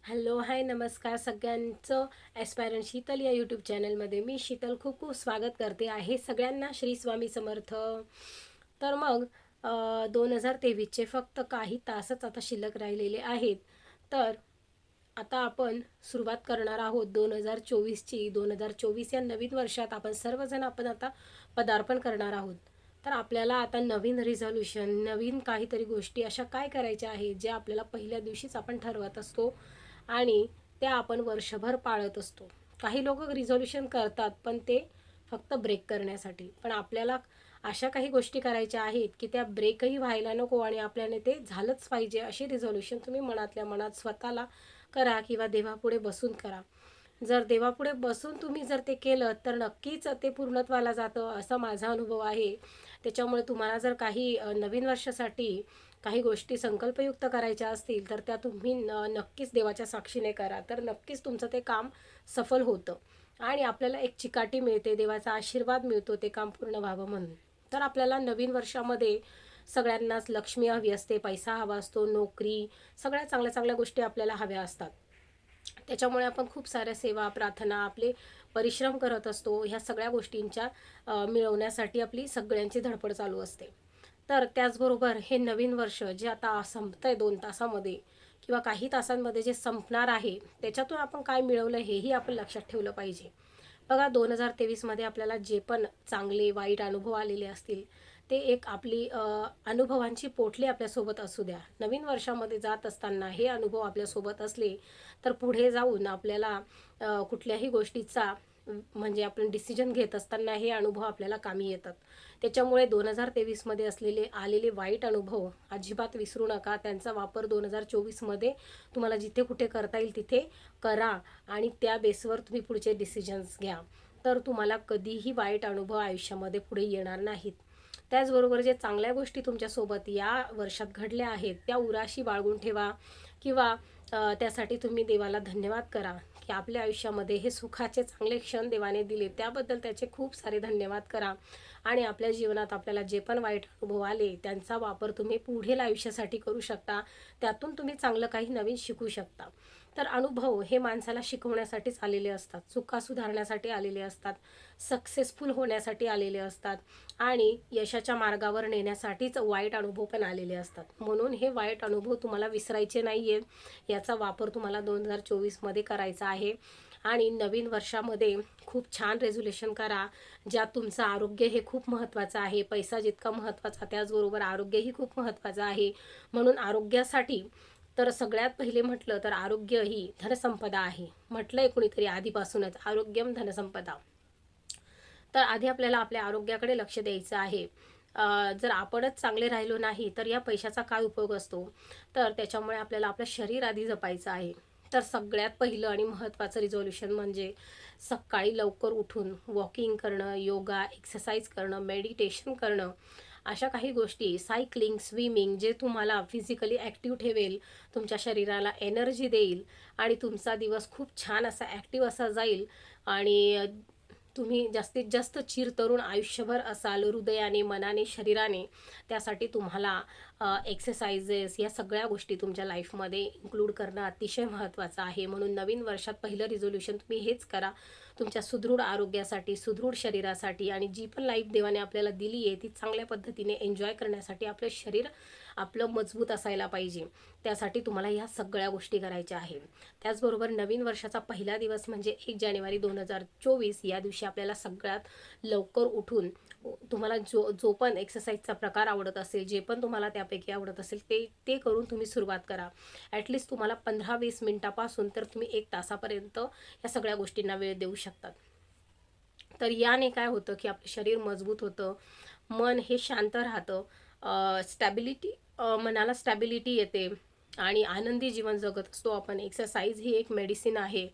Hello, हाय, नमस्कार सगळ्यांचं. ॲस्पायरंट शीतल या यूट्यूब चॅनलमध्ये मी शीतल खूप खूप स्वागत करते आहे सगळ्यांना. श्री स्वामी समर्थ. तर मग 2023चे फक्त काही तासच आता शिल्लक राहिलेले आहेत. तर आता आपण सुरुवात करणार आहोत 2024ची. 2024 या नवीन वर्षात आपण आता पदार्पण करणार आहोत. तर आपल्याला आता नवीन रिझॉल्युशन, नवीन काहीतरी गोष्टी अशा काय करायच्या आहेत ज्या आपल्याला पहिल्या दिवशीच आपण ठरवत असतो आणि त्या आपण वर्षभर पाळत असतो. काही लोक रिझॉल्युशन करतात पण ते फक्त ब्रेक करण्यासाठी, पण आपल्याला अशा काही गोष्टी करायच्या आहेत की त्या ब्रेकही व्हायला नको आणि आपल्याने ते झालंच पाहिजे. अशी रिझॉल्युशन तुम्ही मनातल्या मनात स्वतःला करा किंवा देवापुढे बसून करा. जर देवापुढे बसून तुम्ही जर ते केलं तर नक्कीच ते पूर्णत्वाला जातं, असा माझा अनुभव आहे. त्याच्यामुळे तुम्हाला जर काही नवीन वर्षासाठी काही गोष्टी संकल्पयुक्त करायच्या असतील तर त्या तुम्ही नक्कीच देवाच्या साक्षीने करा. तर नक्कीच तुमचं ते काम सफल होतं आणि आपल्याला एक चिकाटी मिळते, देवाचा आशीर्वाद मिळतो ते काम पूर्ण व्हावं म्हणून. तर आपल्याला नवीन वर्षामध्ये सगळ्यांनाच लक्ष्मी हवी असते, पैसा हवा असतो, नोकरी, सगळ्या चांगल्या चांगल्या गोष्टी आपल्याला हव्या असतात. त्याच्यामुळे आपण खूप साऱ्या सेवा, प्रार्थना, आपले परिश्रम करत असतो. ह्या सगळ्या गोष्टींच्या मिळवण्यासाठी आपली सगळ्यांची धडपड चालू असते. तर त्याचबरोबर हे नवीन वर्ष जे आता संपतंय 2 तासामध्ये किंवा काही तासांमध्ये जे संपणार आहे, त्याच्यातून आपण काय मिळवलं हेही आपण लक्षात ठेवलं पाहिजे. बघा, 2023मध्ये आपल्याला जे पण चांगले वाईट अनुभव आलेले असतील ते एक आपली अनुभवांची पोटली आपल्यासोबत असू द्या. नवीन वर्षामध्ये जात असताना हे अनुभव आपल्यासोबत असले तर पुढे जाऊन आपल्याला कुठल्याही गोष्टीचा म्हणजे आपण डिसिजन घेत असताना हे अनुभव आपल्याला कामी येतात. त्याच्यामुळे 2023मध्ये आलेले वाईट अनुभव अजिबात विसरू नका. त्यांचा वापर 2024मध्ये तुम्हाला जिथे कुठे करता येईल तिथे करा आणि त्या बेसवर तुम्ही पुढचे डिसिजन्स घ्या. तर तुम्हाला कधीही वाईट अनुभव आयुष्यामध्ये पुढे येणार नाहीत. त्याचबरोबर जे चांगल्या गोष्टी तुमच्यासोबत या वर्षात घडल्या आहेत त्या उराशी बाळगून ठेवा किंवा त्यासाठी तुम्ही देवाला धन्यवाद करा की आपल्या आयुष्यामध्ये हे सुखाचे चांगले क्षण देवाने दिले, त्याबद्दल त्याचे खूप सारे धन्यवाद करा. आणि आपल्या जीवनात आपल्याला जे पण वाईट अनुभव आले त्यांचा वापर तुम्ही पुढील आयुष्यासाठी करू शकता. त्यातून तुम्ही चांगलं काही नवीन शिकू शकता. तर अनुभव हे माणसाला शिकवण्यासाठीच आलेले असतात, चुका सुधारण्यासाठी आलेले असतात, सक्सेसफुल होण्यासाठी आलेले असतात आणि यशाच्या मार्गावर नेण्यासाठीच वाईट अनुभव पण आलेले असतात. म्हणून हे वाईट अनुभव तुम्हाला विसरायचे नाही आहेत. याचा वापर तुम्हाला 2024मध्ये करायचा आहे आणि नवीन वर्षामध्ये खूप छान रेझोल्युशन करा. ज्यात तुमचं आरोग्य हे खूप महत्त्वाचं आहे. पैसा जितका महत्त्वाचा त्याचबरोबर आरोग्यही खूप महत्त्वाचं आहे. म्हणून आरोग्यासाठी तर सगळ्यात पहिले म्हटलं तर आरोग्य ही धनसंपदा आहे. म्हटलंय कुणीतरी आधीपासूनच, आरोग्यम धनसंपदा. तर आधी आपल्याला आपल्या आरोग्याकडे लक्ष द्यायचं आहे. जर आपणच चांगले राहिलो नाही तर या पैशाचा काय उपयोग असतो. तर त्याच्यामुळे आपल्याला आपलं शरीर आधी जपायचं आहे. तर सगळ्यात पहिलं आणि महत्त्वाचं रिझॉल्युशन म्हणजे सकाळी लवकर उठून वॉकिंग करणं, योगा, एक्सरसाइज करणं, मेडिटेशन करणं, अशा काही गोष्टी, सायकलिंग, स्विमिंग, जे तुम्हाला फिजिकली ॲक्टिव्ह ठेवेल, तुमच्या शरीराला एनर्जी देईल आणि तुमचा दिवस खूप छान असा ॲक्टिव्ह असा जाईल आणि तुम्ही जास्तीत जास्त चिरतरुण आयुष्यभर असाल, हृदयाने, मनाने, शरीराने. त्यासाठी तुम्हाला एक्सरसाइजेस या सगळ्या गोष्टी तुमच्या लाईफमध्ये इन्क्लूड करणं अतिशय महत्त्वाचं आहे. म्हणून नवीन वर्षात पहिलं रिझोल्युशन तुम्ही हेच करा. तुमच्या सुदृढ आरोग्यासाठी, सुदृढ शरीरासाठी आणि जी पण लाईफ देवाने आपल्याला दिली आहे ती चांगल्या पद्धतीने एन्जॉय करण्यासाठी आपलं शरीर आपलं मजबूत असायला पाहिजे. त्यासाठी तुम्हाला ह्या सगळ्या गोष्टी करायच्या आहेत. त्याचबरोबर नवीन वर्षाचा पहिला दिवस म्हणजे 1 जानेवारी 2024. या दिवशी आपल्याला सगळ्यात लवकर उठून तुम्हाला जो पण एक्सरसाइजचा प्रकार आवडत असेल, जे पण तुम्हाला त्यापैकी आवडत असेल ते ते करून तुम्ही सुरुवात करा. ॲटलिस्ट तुम्हाला 15-20 मिनिटापासून तर तुम्ही 1 तासापर्यंत या सगळ्या गोष्टींना वेळ देऊ शकतात. तर याने काय होतं की आपलं शरीर मजबूत होतं, मन हे शांत राहतं, मनाला स्टॅबिलिटी येते आणि आनंदी जीवन जगत असतो आपण. एक्सरसाइज ही एक मेडिसिन आहे.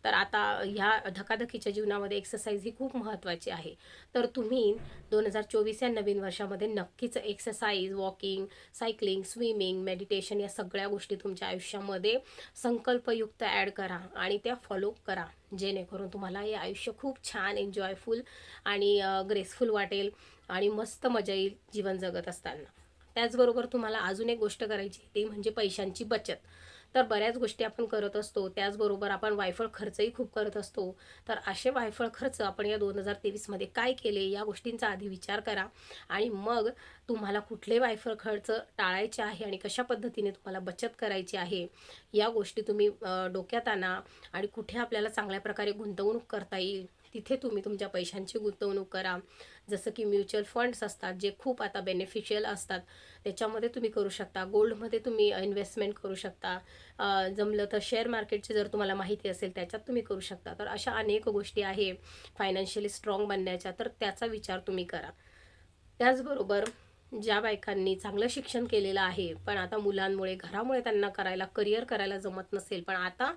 तर आता ह्या धकाधकीच्या जीवनामध्ये एक्सरसाइज ही खूप महत्त्वाची आहे. तर तुम्ही 2024 या नवीन वर्षामध्ये नक्कीच exercise, walking, cycling, swimming, meditation या सगळ्या गोष्टी तुमच्या आयुष्यामध्ये संकल्पयुक्त ॲड करा आणि त्या फॉलो करा. जेणेकरून तुम्हाला हे आयुष्य खूप छान, एन्जॉयफुल आणि ग्रेसफुल वाटेल आणि मस्त मजा येईल जीवन जगत असताना. त्याचबरोबर तुम्हाला अजून एक गोष्ट करायची ती म्हणजे पैशांची बचत. तर बऱ्याच गोष्टी आपण करत असतो. त्याचबरोबर आपण वायफळ खर्चही खूप करत असतो. तर असे वायफळ खर्च आपण या 2023 मध्ये काय केले या गोष्टींचा आधी विचार करा आणि मग तुम्हाला कुठले वायफळ खर्च टाळायचे आहे आणि कशा पद्धतीने तुम्हाला बचत करायची आहे या गोष्टी तुम्ही डोक्यात आणा आणि कुठे आपल्याला चांगल्या प्रकारे गुंतवणूक करता येईल तिथे तुम्ही तुमच्या पैशांची गुंतवणूक करा. जसं की म्युच्युअल फंड्स असतात जे खूप आता बेनिफिशियल असतात, त्याच्यामध्ये तुम्ही करू शकता. गोल्डमध्ये तुम्ही इन्व्हेस्टमेंट करू शकता. जमलं तर शेअर मार्केटची जर तुम्हाला माहिती असेल त्याच्यात तुम्ही करू शकता. तर अशा अनेक गोष्टी आहे फायनान्शियली स्ट्रॉंग बनण्याच्या, तर त्याचा विचार तुम्ही करा. त्याचबरोबर ज्या बायकांनी चांगलं शिक्षण केलेलं आहे पण आता मुलांमुळे घरामुळे त्यांना करिअर करायला जमत नसेल, पण आता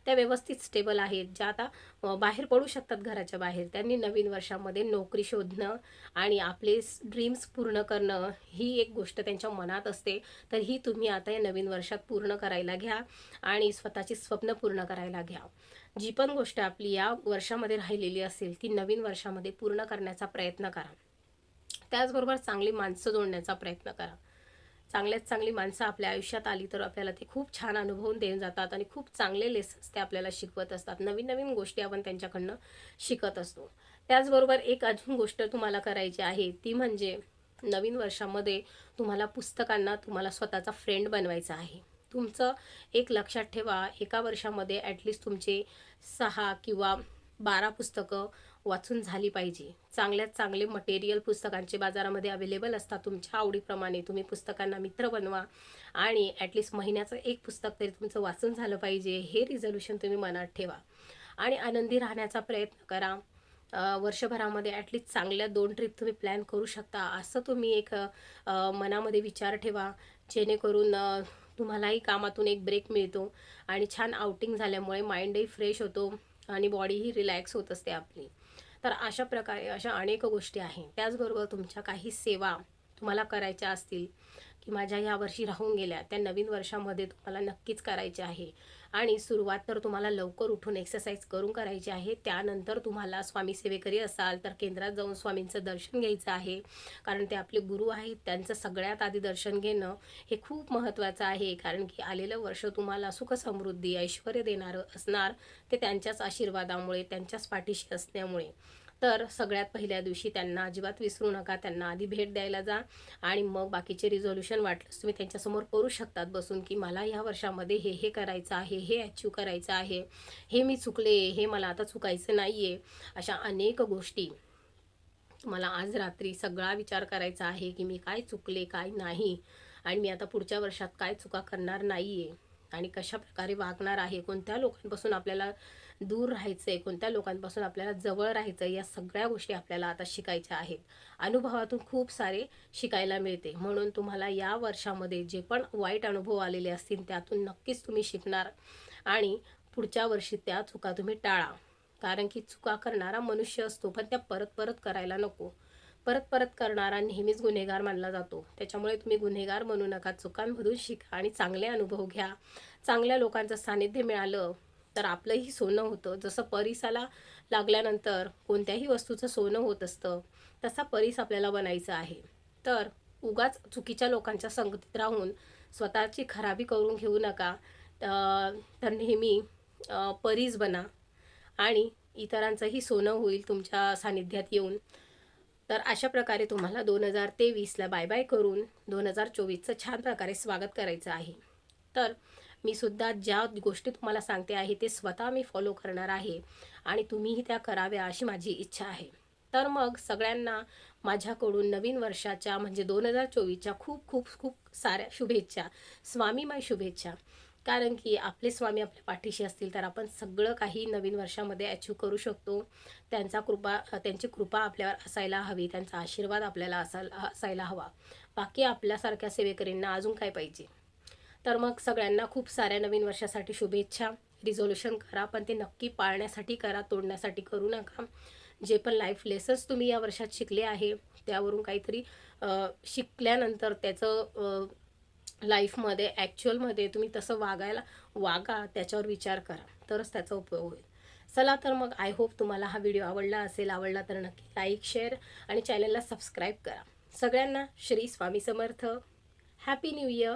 त्या व्यवस्थित स्टेबल आहेत, ज्या आता बाहेर पडू शकतात घराच्या बाहेर, त्यांनी नवीन वर्षामध्ये नोकरी शोधणं आणि आपले ड्रीम्स पूर्ण करणं ही एक गोष्ट त्यांच्या मनात असते. तर ही तुम्ही आता या नवीन वर्षात पूर्ण करायला घ्या आणि स्वतःची स्वप्न पूर्ण करायला घ्या. जी पण गोष्ट आपली या वर्षामध्ये राहिलेली असेल ती नवीन वर्षामध्ये पूर्ण करण्याचा प्रयत्न करा. त्याचबरोबर चांगली माणसं जोडण्याचा प्रयत्न करा. चांगल्यात चांगली माणसं आपल्या आयुष्यात आली तर आपल्याला ते खूप छान अनुभवून देऊन जातात आणि खूप चांगले लेसन्स ते आपल्याला शिकवत असतात. नवीन नवीन गोष्टी आपण त्यांच्याकडनं शिकत असतो. त्याचबरोबर एक अजून गोष्ट तुम्हाला करायची आहे ती म्हणजे नवीन वर्षामध्ये तुम्हाला स्वतःचा फ्रेंड बनवायचा आहे. तुमचं एक लक्षात ठेवा, एका वर्षामध्ये ॲटलिस्ट तुमचे 6 किंवा 12 पुस्तकं वाचून झाली पाहिजे. चांगल्यात चांगले मटेरियल पुस्तकांचे बाजारामध्ये अवेलेबल असतात. तुमच्या आवडीप्रमाणे तुम्ही पुस्तकांना मित्र बनवा आणि ॲटलिस्ट महिन्याचं एक पुस्तक तरी तुमचं वाचून झालं पाहिजे, हे रिझोल्यूशन तुम्ही मनात ठेवा आणि आनंदी राहण्याचा प्रयत्न करा. वर्षभरामध्ये ॲटलिस्ट चांगल्या 2 ट्रिप तुम्ही प्लॅन करू शकता, असं तुम्ही एक मनामध्ये विचार ठेवा, जेणेकरून तुम्हालाही कामातून एक ब्रेक मिळतो आणि छान आउटिंग झाल्यामुळे माइंडही फ्रेश होतो आणि बॉडीही रिलॅक्स होत असते आपली. तर अशा प्रकारे अशा अनेक गोष्टी आहेत. त्याचबरोबर तुमच्या काही सेवा तुम्हाला करायच्या असतील की माझ्या ह्या वर्षी राहून गेल्या, त्या नवीन वर्षामध्ये तुम्हाला नक्कीच करायचे आहे आणि सुरुवात तर तुम्हाला लवकर उठून एक्सरसाइज करून करायची आहे. त्यानंतर तुम्हाला स्वामी सेवेकरी असाल तर केंद्रात जाऊन स्वामींचं दर्शन घ्यायचं आहे, कारण ते आपले गुरु आहेत. त्यांचं सगळ्यात आधी दर्शन घेणं हे खूप महत्त्वाचं आहे, कारण की आलेलं वर्ष तुम्हाला सुख समृद्धी ऐश्वर्य देणारं असणार, ते त्यांच्याच आशीर्वादामुळे, त्यांच्याच पाठीशी असल्यामुळे. तर सगळ्यात पहिल्या दिवशी त्यांना अजिबात विसरू नका, त्यांना आधी भेट द्यायला जा आणि मग बाकीचे रिझोल्यूशन वाटलंच तुम्ही त्यांच्यासमोर करू शकतात बसून, की मला ह्या वर्षामध्ये हे करायचं आहे, हे अचीव करायचं आहे, हे मी चुकले, हे मला आता चुकायचं नाही आहे. अशा अनेक गोष्टी मला आज रात्री सगळा विचार करायचा आहे की मी काय चुकले, काय नाही आणि मी आता पुढच्या वर्षात काय चुका करणार नाही आहे आणि कशाप्रकारे वागणार आहे, कोणत्या लोकांपासून आपल्याला दूर राहायचं आहे, कोणत्या लोकांपासून आपल्याला जवळ राहायचं आहे, या सगळ्या गोष्टी आपल्याला आता शिकायच्या आहेत. अनुभवातून खूप सारे शिकायला मिळते. म्हणून तुम्हाला या वर्षामध्ये जे पण वाईट अनुभव आलेले असतील त्यातून नक्कीच तुम्ही शिकणार आणि पुढच्या वर्षी त्या चुका तुम्ही टाळा. कारण की चुका करणारा मनुष्य असतो, पण त्या परत परत करायला नको. परत परत करणारा नेहमीच गुन्हेगार मानला जातो. त्याच्यामुळे तुम्ही गुन्हेगार म्हणू नका, चुकांमधून शिका आणि चांगले अनुभव घ्या. चांगल्या लोकांचं सानिध्य मिळालं तर आपलंही सोनं होतं. जसं परिसाला लागल्यानंतर कोणत्याही वस्तूचं सोनं होत असतं, तसा परीस आपल्याला बनायचं आहे. तर उगाच चुकीच्या लोकांच्या संगतीत राहून स्वतःची खराबी करून घेऊ नका. तर नेहमी परीस बना आणि इतरांचंही सोनं होईल तुमच्या सानिध्यात येऊन. तर अशा प्रकारे तुम्हाला 2023ला बाय बाय करून 2024चं छान प्रकारे स्वागत करायचं आहे. तर मी सुद्धा ज्या गोष्टी तुम्हाला सांगते आहे ते स्वतः मी फॉलो करणार आहे आणि तुम्हीही त्या कराव्या अशी माझी इच्छा आहे. तर मग सगळ्यांना माझ्याकडून नवीन वर्षाच्या म्हणजे 2024च्या खूप खूप खूप साऱ्या शुभेच्छा, स्वामीमय शुभेच्छा. कारण की आपले स्वामी आपल्या पाठीशी असतील तर आपण सगळं काही नवीन वर्षामध्ये अचीव करू शकतो. त्यांची कृपा आपल्यावर असायला हवी, त्यांचा आशीर्वाद आपल्याला असायला हवा. बाकी आपल्यासारख्या सेवेकरींना अजून काय पाहिजे. तर मग सगळ्यांना खूप साऱ्या नवीन वर्षासाठी शुभेच्छा. रिझोल्यूशन करा, पण ते नक्की पाळण्यासाठी करा, तोडण्यासाठी करू नका. जे पण लाईफ लेसन्स तुम्ही या वर्षात शिकले आहे त्यावरून काहीतरी शिकल्यानंतर त्याचं लाईफमध्ये ॲक्च्युअलमध्ये तुम्ही तसं वागा, त्याच्यावर विचार करा, तरच त्याचा उपयोग होईल. चला तर मग आय होप तुम्हाला हा व्हिडिओ आवडला असेल. आवडला तर नक्की लाईक, शेअर आणि चॅनलला सबस्क्राईब करा. सगळ्यांना Shri Swami Samarth. Happy new year.